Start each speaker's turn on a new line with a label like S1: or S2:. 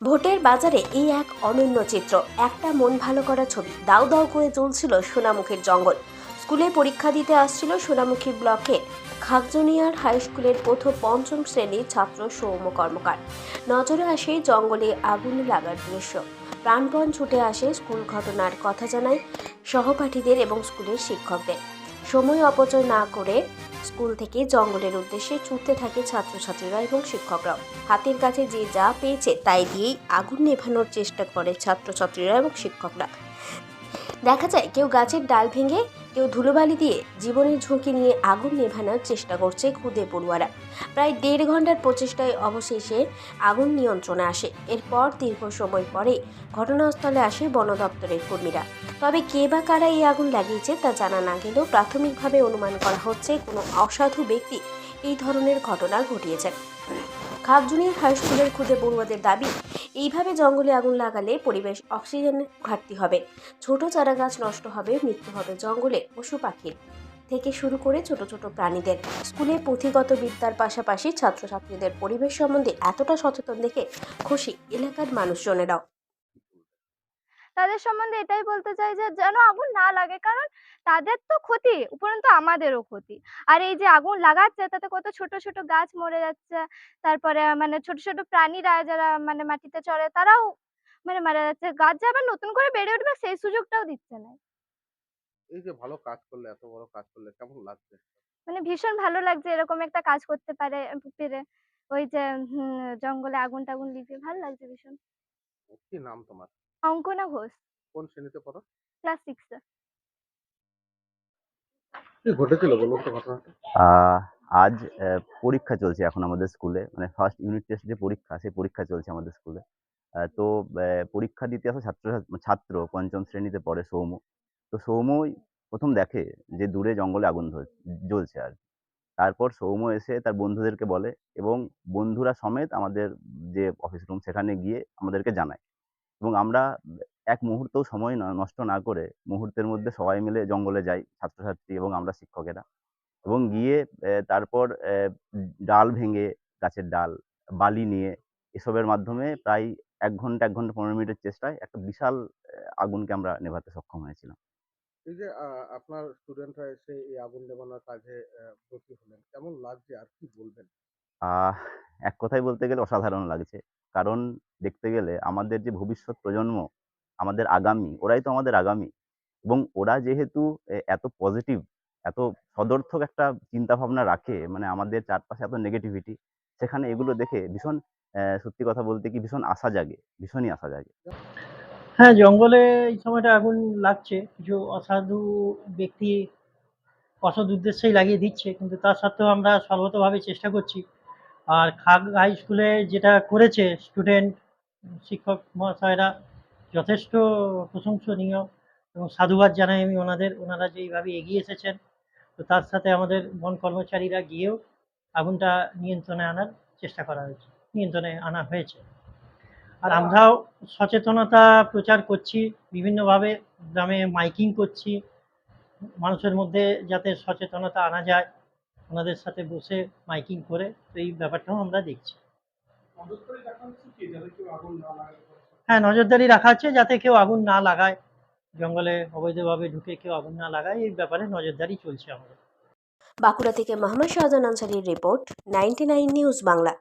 S1: ভোটের বাজারে এই এক অনন্য চিত্র, একটা মন ভালো করা ছবি। দাউ দাউ করে জ্বলছিল সোনামুখীর জঙ্গল। স্কুলে পরীক্ষা দিতে আসছিল সোনামুখী ব্লকের খাগজনিয়ার হাই স্কুলের প্রথম পঞ্চম শ্রেণীর ছাত্র সৌম্য কর্মকার। নজরে আসে জঙ্গলে আগুন লাগার দৃশ্য। প্রাণপণ ছুটে আসে স্কুল, ঘটনার কথা জানায় সহপাঠীদের এবং স্কুলের শিক্ষকদের। সময় অপচয় না করে স্কুল থেকে জঙ্গলের উদ্দেশ্যে ছুটতে থাকে ছাত্রছাত্রীরা এবং শিক্ষকরাও। হাতের কাছে যে যা পেয়েছে তাই দিয়েই আগুন নেভানোর চেষ্টা করে ছাত্রছাত্রীরা এবং শিক্ষকরা। দেখা যায় কেউ গাছের ডাল ভেঙে, কেউ ধুলোবালি দিয়ে জীবনের ঝুঁকি নিয়ে আগুন নেভানোর চেষ্টা করছে খুদে পড়ুয়ারা। প্রায় 1.5 ঘন্টার প্রচেষ্টায় অবশেষে আগুন নিয়ন্ত্রণে আসে। এরপর দীর্ঘ সময় পরে ঘটনাস্থলে আসে বন দপ্তরের কর্মীরা। তবে কে বা কারা এই আগুন লাগিয়েছে তা জানা না গেলেও প্রাথমিকভাবে অনুমান করা হচ্ছে কোনো অসাধু ব্যক্তি এই ধরনের ঘটনা ঘটিয়েছেন। খাগজুনিয়ার হাই স্কুলের খুদে পড়ুয়াদের দাবি, এইভাবে জঙ্গলে আগুন লাগালে পরিবেশ অক্সিজেনের ঘাটতি হবে, ছোট চারা গাছ নষ্ট হবে, মৃত্যু হবে জঙ্গলে পশু পাখির থেকে শুরু করে ছোট ছোট প্রাণীদের। স্কুলে পুঁথিগত বিদ্যার পাশাপাশি ছাত্রছাত্রীদের পরিবেশ সম্বন্ধে এতটা সচেতন দেখে খুশি এলাকার মানুষজনেরাও।
S2: তাদের সম্বন্ধে এটাই বলতে চাই যে যেন আগুন না লাগে, কারণ তাদের তো ক্ষতি, উপরন্তু আমাদেরও ক্ষতি। আর এই যে আগুন লাগাচ্ছে তাতে কত ছোট ছোট গাছ মরে যাচ্ছে, তারপরে মানে ছোট ছোট প্রাণীরা যারা মানে মাটিতে চড়ে তারাও মানে মারা যাচ্ছে। গাছ যে আবার নতুন করে বেড়ে উঠবে সেই সুযোগটাও দিচ্ছে না।
S3: এই যে ভালো কাজ করলে, এত বড় কাজ করলে কেমন লাগছে?
S2: মানে ভীষণ ভালো লাগছে এরকম একটা কাজ করতে পেরে। ওই যে জঙ্গলে আগুন টাগুন লিভিয়ে ভালো লাগছে ভীষণ।
S3: কি নাম তোমার?
S2: অঙ্কনা ঘোষ,
S3: কোন শ্রেণীতে পড়ো?
S2: ক্লাস 6 এ।
S3: কি ঘটেছিল বলুন তো ঘটনাটা?
S4: আহ আজ পরীক্ষা চলছে এখন আমাদের স্কুলে। মানে ফার্স্ট ইউনিট টেস্ট যে পরীক্ষা, সেই পরীক্ষা চলছে আমাদের স্কুলে। তো পরীক্ষা দিতে আসা ছাত্র ৫ম শ্রেণীতে পড়ে সৌম্য। তো সৌম্যই ১ম দেখে যে দূরে জঙ্গলে আগুন জ্বলছে আর। তারপর সৌম্য এসে তার বন্ধুদেরকে বলে এবং বন্ধুরা সমেত আমাদের যে অফিস রুম সেখানে গিয়ে আমাদেরকে জানায়। এবং আমরা এক মুহূর্তও সময় নষ্ট না করে মুহূর্তের মধ্যে সবাই মিলে জঙ্গলে যাই, ছাত্রছাত্রী এবং আমরা শিক্ষকেরা। এবং গিয়ে তারপর ডাল ভেঙে, গাছের ডাল, বালি নিয়ে এসবের মাধ্যমে প্রায় ১ ঘন্টা, ১ ঘন্টা ১৫ মিনিটের চেষ্টায় একটা বিশাল আগুনকে আমরা নেভাতে সক্ষম হয়েছিলাম।
S3: এই যে আপনার স্টুডেন্টরা এসে এই আগুন নেভানোর কাজে ব্রতী হলেন, কেমন লাগছে আর কি বলবেন?
S4: আহ এক কথায় বলতে গেলে অসাধারণ লাগছে। কারণ দেখতে গেলে আমাদের যে ভবিষ্যৎ প্রজন্ম, আমাদের আগামী, ওরাই তো আমাদের আগামী। এবং ওরা যেহেতু এত পজিটিভ, এত সদর্থক একটা চিন্তাভাবনা রাখে, মানে আমাদের চারপাশে এত নেগেটিভিটি, সেখানে এগুলো দেখে ভীষণ সত্যি কথা বলতে কি ভীষণ আশা জাগে, ভীষণই আশা জাগে।
S5: হ্যাঁ, জঙ্গলে এই সময়টা আগুন লাগছে। কিছু অসাধু ব্যক্তি অসৎ উদ্দেশ্যেই লাগিয়ে দিচ্ছে। কিন্তু তা সত্ত্বেও আমরা সর্বতোভাবে চেষ্টা করছি। আর খাগ হাই স্কুলে যেটা করেছে স্টুডেন্ট, শিক্ষক মহাশয়রা যথেষ্ট প্রশংসনীয় এবং সাধুবাদ জানাই আমি ওনাদের। ওনারা যে এইভাবে এগিয়ে এসেছেন। তো তার সাথে আমাদের বন কর্মচারীরা গিয়েও আগুনটা নিয়ন্ত্রণে আনার চেষ্টা করা হয়েছে। নিয়ন্ত্রণে আনা হয়েছে। আর আমরাও সচেতনতা প্রচার করছি বিভিন্নভাবে, গ্রামে মাইকিং করছি মানুষের মধ্যে যাতে সচেতনতা আনা যায়, ওনাদের সাথে বসে মাইকিং করে। তো এই ব্যাপারটাও আমরা দেখছি। হ্যাঁ, নজরদারি রাখা হচ্ছে যাতে কেউ আগুন না লাগায়, জঙ্গলে অবৈধভাবে ঢুকে কেউ আগুন না লাগায়, এই ব্যাপারে নজরদারি চলছে আমাদের।
S1: বাঁকুড়া থেকে মোহাম্মদ শাহজাহান আনসারীর রিপোর্ট, 99 নিউজ বাংলা।